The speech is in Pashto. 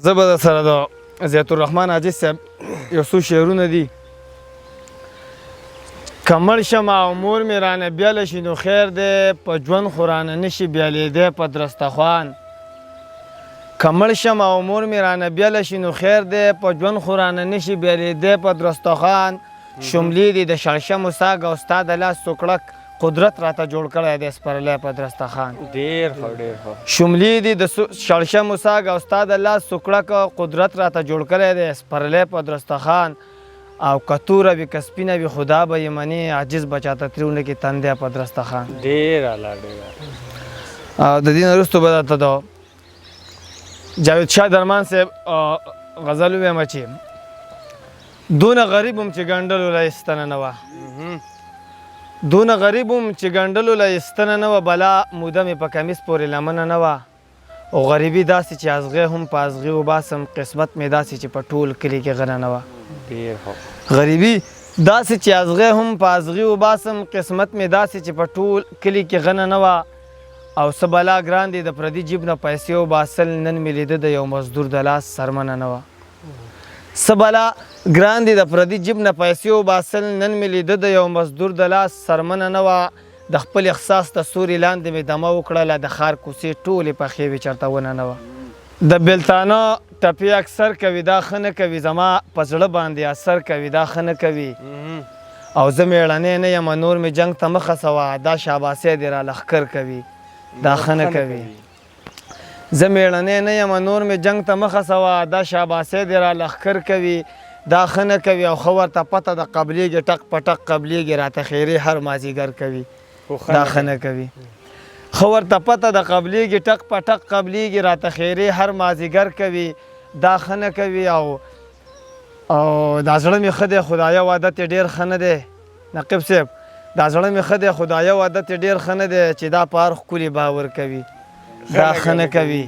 زه به در سره د ضیاء الرحمن حاجي صاحب یو څو شعرونه دي. که مړ شم او مور مې رانه بیله شي نو خیر دی، په ژوند خو رانه نشي بیلیدی په درستخوان. که مړ شم او مور مې رانه بیله شي نو خیر دی، په ژوند خو رانه نشي بیلیدی په درستخوان. شملې دي د شړشمو ساګ او ستا د لاس سوکړک قدرت راته جوړ کړی دی سپرلی په درستخوان. ډېر ښه ډېر ښه. شملې دي د شړشمو ساګ او ستا د لاس سوکړک قدرت راته جوړ کړی دی سپرلی په درستخوان. او که توره وي که سپینه وي خدا به یې منې، عاجز به چاته تریونه کې تندی په درستخوان. ډېر اعلی ډېر. او د دې نه وروسته به درته د جاوید شاه درمان صاحب غزل ووایم چې دونه غریب هم چې ګنډلو له ایستنه نه وه، دونه غریب هم چې ګنډلو له ایستنه نه وه، بلا موده مې په کمیس پورې لمنه نه وه. او غریبي داسې چې ازغی هم په ازغي وباسم، قسمت مې داسې چې په ټول کلي کې غنه نه وه. ډېر ښه. غریبي داسې چې ازغی هم په ازغي وباسم، قسمت مې داسې چې په ټول کلي کې غنه نه وه. او څه بلا ګران دی د پردي جیب نه پیسې وباسل، نن مې لیده د یو مزدور د لاس سرمنه نه وه. څه بلا ګران دی د پردي جیب نه پیسې وباسل، نن مې لیده د یو مزدور د لاس سرمنه نه وه. د خپل احساس د ستوري لاندې مې دمه وکړله، د ښار کوڅې ټولې پخې وې چېرته ونه نه وه. د بېلتانه ټپې اکثر کوي دا ښه نه کوي، زما په زړه باندې اثر کوي دا ښه نه کوي. او زه مېړنی نه یم نور مې جنګ ته مه خڅوه، دا شاباسۍ دې را لښکر کوي دا ښه نه کوي. زه مېړنی نه یم نور مې جنګ ته مه خڅوه، دا شاباسۍ دې را لښکر کوي دا ښه نه کوي. او ښه ورته پته د قبلېږي ټک په ټک قبلېږي، راته خیرې هر مازدیګر کوي دا ښه نه کوي. ښه ورته پته د قبلېږي ټک په ټک قبلېږي، راته خیرې هر مازدیګر کوي دا ښه نه کوي. او دا زړه مې ښه دی خدایه عادت یې ډېر ښه نه دی. نقیب صاحب دا زړه مې ښه دی خدایه عادت یې ډېر ښه نه دی، چې دا په هر ښکلي باور کوي دا ښه نه کوي.